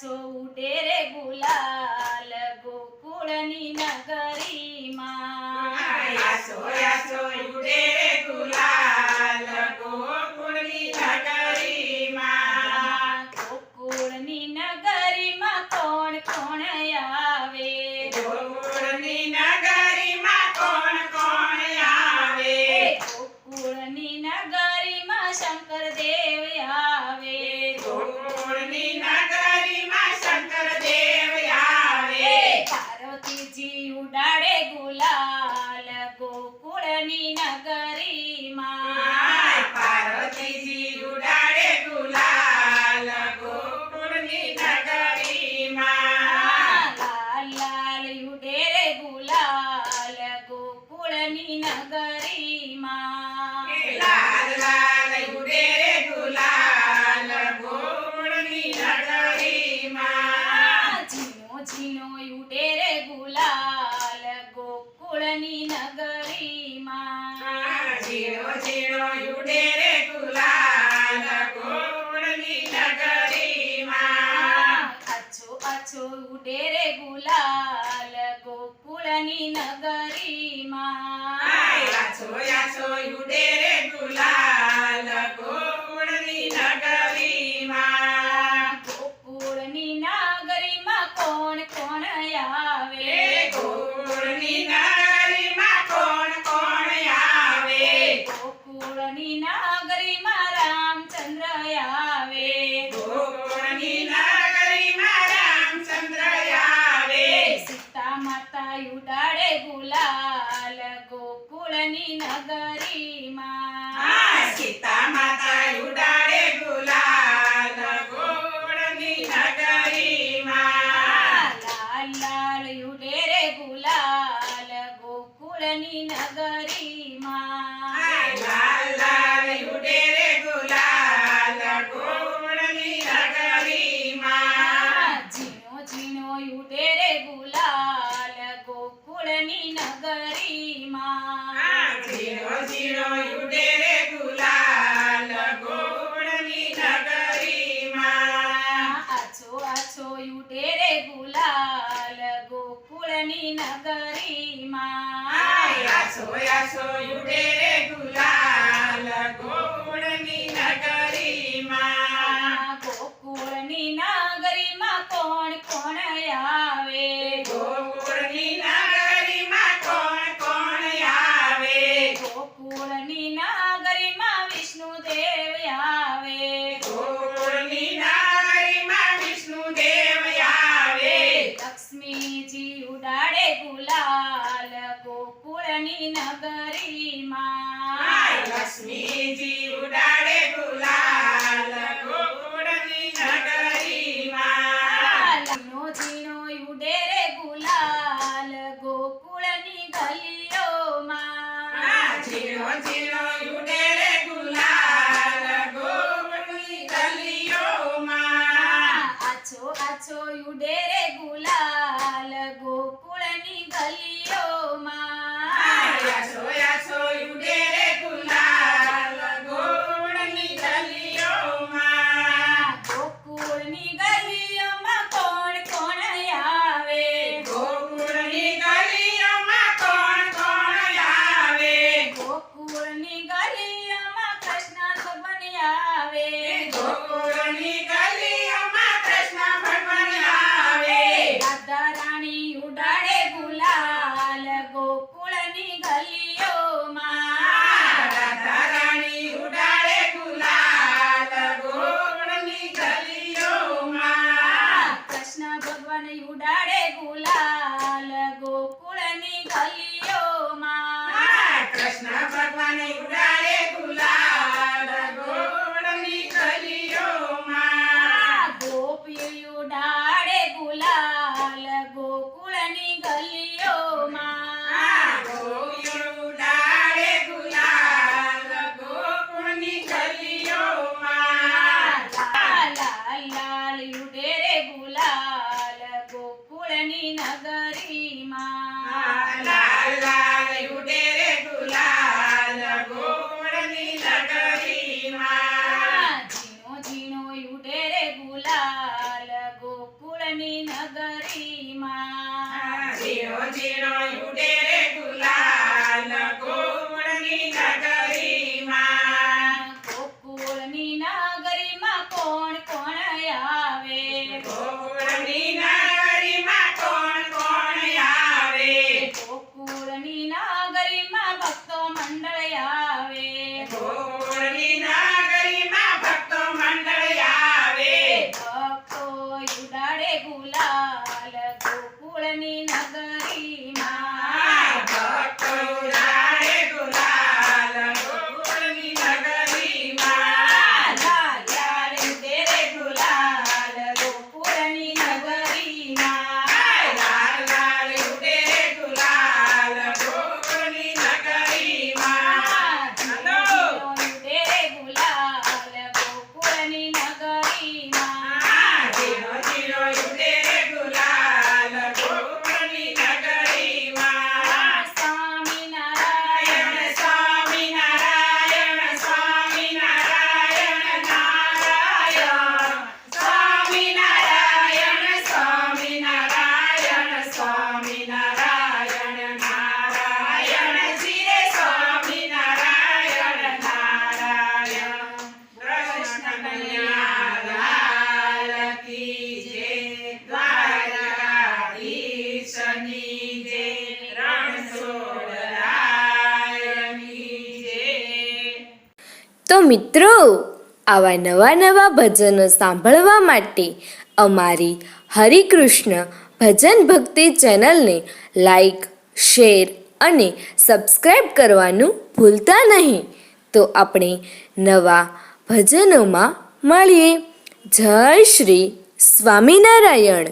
આછો ઉડે રે ગુલાલ ગોકુળની નગરીમાં આસો આસો ઉડે રે ગુલાલ ગોકુળની નગરીમાં ગોકુળની નગરીમાં કોણ કોણ આવે ગોકુળની નગરીમાં કોણ કોણ આવે ગોકુળની નગરીમાં શંકર દેવ આવે ગોકુળની નગરીમાં શંકર દેવ આવે પાર્વતીજી ઉડાડે ગુલાલ ગોકુળની નગરીમાં પાર્વતીજી ઉડાડે ગુલાલ ગોકુળની નગરીમાં લાલ લાલ ઉડે રે ગુલાલ ગોકુળની નગરીમાં લાલ લાલ ઉડે રે ગુલાલ ગોકુળની નગરીમાં ઝીણો ઝીણો ઉડે રે ગુલાલ ગોકુળની નગરીમાં ઝીણો ઝીણો ઉડે રે ગુલાલ ગોકુળની નગરીમાં આછો આછો ઉડે રે ગુલાલ ગોકુળની નગરીમાં આછો આછો ઉડે રે ગુલાલ ગોકુળની નગરીમાં ગોકુળની નગરીમાં કોણ કોણ આવે ગોકુળની નગરીમાં કોણ કોણ આવે ગોકુળની નગરીમાં રામચંદ્ર આવે ગોકુળની નગરીમાં રામચંદ્ર આવે સીતા માતા ઉડાડે ગુલાલ ગોકુળની નગરીમાં સીતા માતા ઉડાડે ગુલાલ ગોકુળની નગરીમાં લાલ લાલ ઉડે રે ગુલાલ ગોકુળની નગરીમાં લાલ લાલ ઉડે રે ગુલાલ ગોકુળની નગરીમાં ઝીણો ઝીણો ઉડે રે ગુલાલ ગોકુળની નગરીમાં ઝીણો ઝીણો ઉડે રે ગુલાલ ગોકુળની નગરીમાં આછો આછો ઉડે રે ગુલાલ ગોકુળની નગરીમાં આસો આસો ઉડે રે ગુલાલ ગોકુળની નગરીમાં ગોકુળની નગરીમાં કોણ કોણ આવે ગોકુળની નગરીમાં કોણ કોણ આવે ગોકુળની નગરીમાં વિષ્ણુદેવ આવે ગોકુળની નગરીમાં વિષ્ણુદેવ આવે લક્ષ્મીજી ઉડાડે ગુલાલ ગોકુળની નગરીમાં લક્ષ્મીજી ઉડાડે ગુલાલ ગોકુળની નગરીમાં ઝીણો ઝીણો ઉડે રે ગુલાલ ગોકુળની ગલીઓમાં ઝીણો ઝીણો ઉડે રે ગુલાલ ગોકુળની ગલીઓમાં આછો આછો ઉડે રે ગુલાલ ગોકુળની ગલીઓમાં આસો આસો ઉડે રે ગુલાલ ગોકુળની ગલીઓમાં ગોકુળની ગલીઓમાં કોણ કોણ આવે ગોકુળની ગલીઓમાં કોણ કોણ આવે ગોકુળની ગલીઓમાં કૃષ્ણ ભગવાન આવે ગોકુળની ગલીઓમાં કૃષ્ણ ભગવાન આવે રાધા રાણી ઉડાડે ગુલાલ ગોકુળની ગલીઓમાં રાધા રાણી ઉડાડે ગુલાલ ગોકુળની ગલીઓમાં કૃષ્ણ ભગવાન ઉડાડે ગુલાલ ગોકુળની ગલીઓમાં કૃષ્ણ ભગવાન ઉડાડે ગુલાલ ગોકુળની ગલીઓમાં ગોપીઓ ઉડાડે ગુલાલ ગોકુળની ગલીઓમાં ગોપીઓ ઉડાડે ગુલાલ ગોકુળની ગલીઓમાં લાલ લાલ ઉડે રે ગુલાલ ગોકુળની નગરીમાં લાલ લાલ ઉડે રે ગુલાલ ગોકુળની નગરીમાં ઝીણો ઝીણો ઉડે રે ગુલાલ ગોકુળ ગોકુળની નગરીમાં ઝીણો ઝીણો ઉડે રે ગુલાલ ગોકુળની નગરીમાં. ગોકુળની નગરીમાં કોણ કોણ આવે ગોકુળની નગરીમાં કોણ કોણ આવે? ગોકુળની નગરીમાં ભક્તો મંડળ આવે ગોકુળની નગરીમાં ભક્તો મંડળ આવે. ભક્તો ઉડાડે ગુલાલ ગોકુળની નગરીમાં ભક્તો ઉડાડે ગુલાલ ગોકુળની નગરીમાં. લાલ લાલ ઉડે રે ગુલાલ ગોકુળની નગરીમાં લાલ લાલ ઉડે રે ગુલાલ ગોકુળની નગરીમાં. ઉડે રે ગુલાલ ગોકુળની નગરીમાં ઝીણો ઝીણો ઉડે રે ગુલાલ ગોકુળની નગરીમાં. સ્વામિનારાયણ સ્વામિનારાયણ સ્વામિનારાયણ સ્વામિનારાયણ સ્વામિનારાયણ સ્વામિનારાયણ નારાયણ શ્રી સ્વામિનારાયણ નારાયણ. કૃષ્ણ કનૈયા લાલ કી જય. દ્વારકાધીશની જય. રણછોડરાયની જય. તો મિત્રો, આવા નવા નવા ભજનો સાંભળવા માટે અમારી હરિકૃષ્ણ ભજન ભક્તિ ચેનલને લાઈક, શેર અને સબસ્ક્રાઈબ કરવાનું ભૂલતા નહીં. તો આપણે નવા ભજનોમાં મળીએ. જય શ્રી સ્વામિનારાયણ.